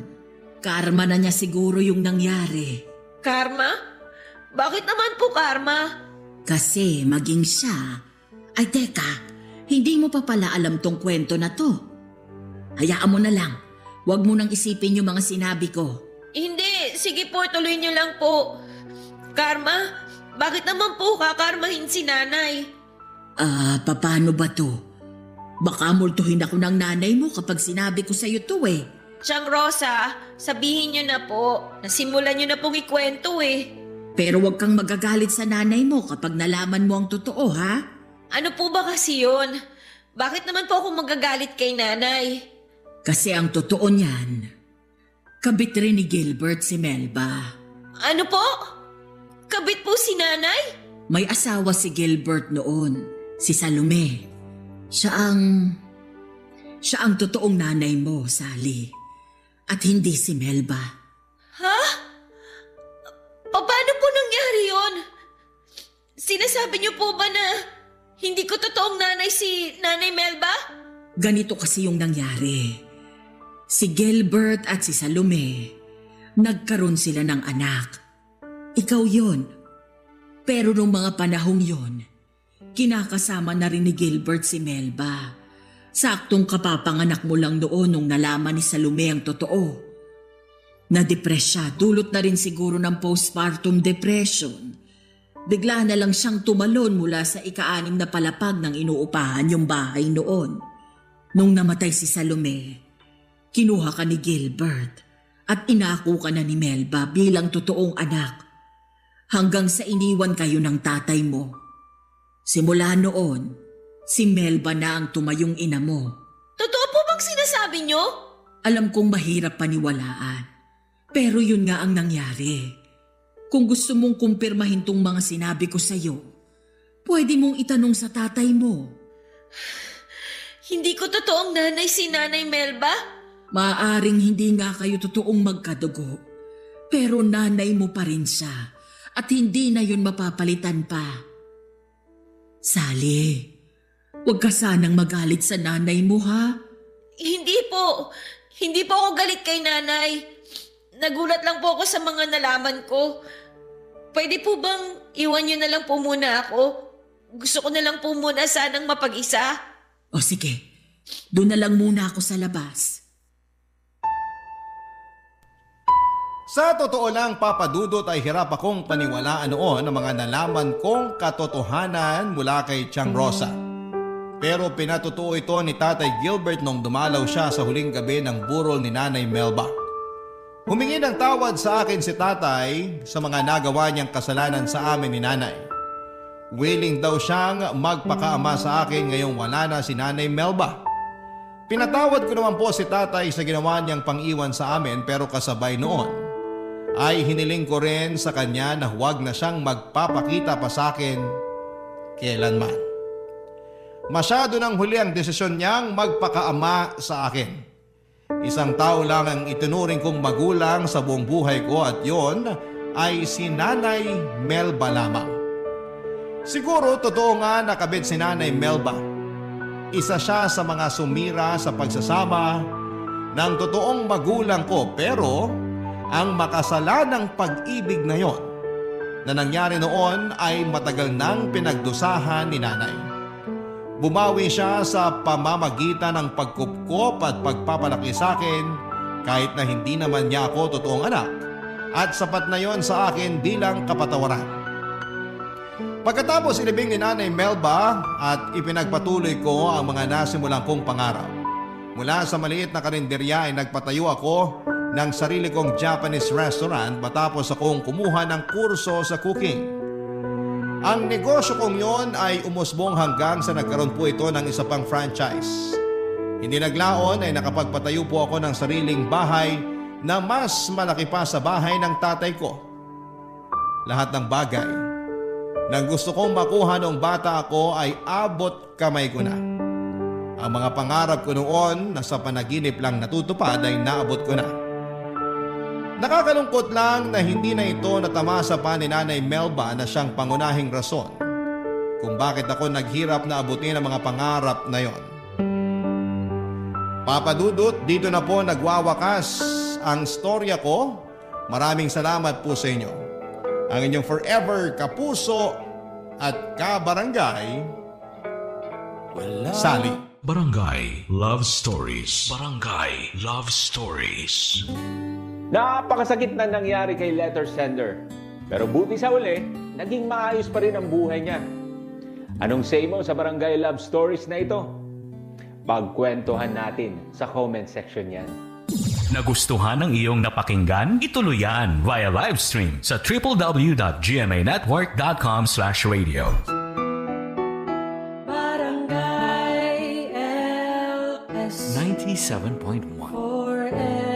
karma na niya siguro yung nangyari. Karma? Bakit naman po karma? Kasi maging siya, ay teka, hindi mo pa pala alam tong kwento na to. Hayaan mo na lang, huwag mo nang isipin yung mga sinabi ko. Hindi, sige po, tuloy niyo lang po. Karma? Bakit naman po kakarmahin si nanay? Paano ba to? Baka multuhin ako ng nanay mo kapag sinabi ko sa'yo to eh. Chang Rosa, sabihin niyo na po. Nasimulan niyo na pong ikwento eh. Pero huwag kang magagalit sa nanay mo kapag nalaman mo ang totoo, ha? Ano po ba kasi yun? Bakit naman po ako magagalit kay nanay? Kasi ang totoo niyan, kabit rin ni Gilbert si Melba. Ano po? Kabit po si nanay? May asawa si Gilbert noon, si Salome. Siya ang totoong nanay mo, Sally. At hindi si Melba. Ha? Paano po nangyari yun? Sinasabi niyo po ba na hindi ko totoong nanay si Nanay Melba? Ganito kasi yung nangyari. Si Gilbert at si Salome, nagkaroon sila ng anak. Ikaw yon. Pero nung mga panahong yon, kinakasama na rin ni Gilbert si Melba. Saktong kapapanganak mo lang noon nung nalaman ni Salome ang totoo. Na-depress siya, dulot na rin siguro ng postpartum depression. Bigla na lang siyang tumalon mula sa ika-6 na palapag ng inuupahan yung bahay noon. Nung namatay si Salome, kinuha ka ni Gilbert at inako ka na ni Melba bilang totoong anak. Hanggang sa iniwan kayo ng tatay mo. Simula noon, si Melba na ang tumayong ina mo. Totoo po bang sinasabi niyo? Alam kong mahirap paniwalaan. Pero yun nga ang nangyari. Kung gusto mong kumpirmahin tong mga sinabi ko sa'yo, pwede mong itanong sa tatay mo. Hindi ko totoong nanay si Nanay Melba? Maaaring hindi nga kayo totoong magkadugo, pero nanay mo pa rin siya at hindi na yun mapapalitan pa. Sally, huwag ka sanang magalit sa nanay mo, ha? Hindi po. Hindi po ako galit kay nanay. Nagulat lang po ako sa mga nalaman ko. Pwede po bang iwan niyo na lang po muna ako? Gusto ko na lang po muna sanang mapag-isa. O sige, doon na lang muna ako sa labas. Sa totoo lang, Papa Dudut, ay hirap akong paniwalaan noon ang mga nalaman kong katotohanan mula kay Chang Rosa. Pero pinatotoo ito ni Tatay Gilbert nung dumalaw siya sa huling gabi ng burol ni Nanay Melba. Humingi ng tawad sa akin si Tatay sa mga nagawa niyang kasalanan sa amin ni Nanay. Willing daw siyang magpakaama sa akin ngayong wala na si Nanay Melba. Pinatawad ko naman po si Tatay sa ginawa niyang pang-iwan sa amin, pero kasabay noon ay hiniling ko rin sa kanya na huwag na siyang magpapakita pa sa akin kailanman. Masyado nang huli ang desisyon niyang magpakaama sa akin. Isang tao lang ang itinuring kong magulang sa buong buhay ko at yon ay si Nanay Melba lamang. Siguro totoo nga nakabit si Nanay Melba. Isa siya sa mga sumira sa pagsasama ng totoong magulang ko, pero ang makasalanang pag-ibig na yon na nangyari noon ay matagal nang pinagdusahan ni Nanay. Bumawi siya sa pamamagitan ng pagkupkop at pagpapalaki sa akin kahit na hindi naman niya ako totoong anak, at sapat na yon sa akin bilang kapatawaran. Pagkatapos ilibing ni Nanay Melba at ipinagpatuloy ko ang mga nasimulan kong pangarap. Mula sa maliit na karinderya ay nagpatayo ako ng sarili kong Japanese restaurant matapos akong kumuha ng kurso sa cooking. Ang negosyo kong yon ay umusbong hanggang sa nagkaroon po ito ng isa pang franchise. Hindi naglaon ay nakapagpatayo po ako ng sariling bahay na mas malaki pa sa bahay ng tatay ko. Lahat ng bagay na gusto kong makuha noong bata ako ay abot kamay ko na. Ang mga pangarap ko noon na sa panaginip lang natutupad ay naabot ko na. Nakakalungkot lang na hindi na ito natamasa pa ni Nanay Melba na siyang pangunahing rason kung bakit ako naghirap na abutin ang mga pangarap na yon. Papa Dudut, dito na po nagwawakas ang storya ko. Maraming salamat po sa inyo. Ang inyong forever kapuso at kabarangay, Sally. Barangay Love Stories. Barangay Love Stories. Napakasakit na nangyari kay letter sender. Pero buti sa uli, naging maayos pa rin ang buhay niya. Anong say mo sa Barangay Love Stories na ito? Pagkwentuhan natin sa comment section yan. Nagustuhan ng iyong napakinggan? Ituloy yan via live stream sa www.gmanetwork.com/radio. Barangay LS 97.1 forever.